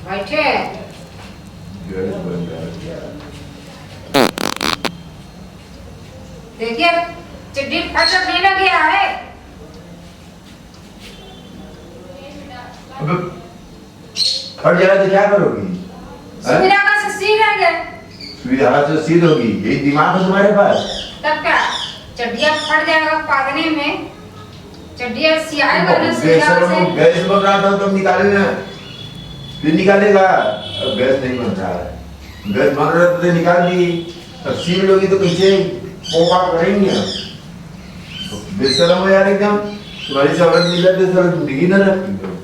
बैठे गैस बन रहा है। देखिए चिड्डी फटक नहीं लग गया है। अबे फट जाएगा तो क्या करोगी? सुविधा का सस्ती रह गए। सुविधा से सीध होगी, यही दिमाग है तुम्हारे पास? तब क्या चड्डिया फट जाएगा पागने में, चड्डिया सियाई करने सुविधा से। गैस बन रहा था तो निकाले ना, फिर निकालेगा। अब गैस नहीं बन रहा है, गैस बन रहा था तो निकाल दी। अब सील लोगी तो कैसे पोका करेंगे? बेशरम हो यार एकदम, तुम्हारी सवरत मिला तो सर जिंदगी न रखी।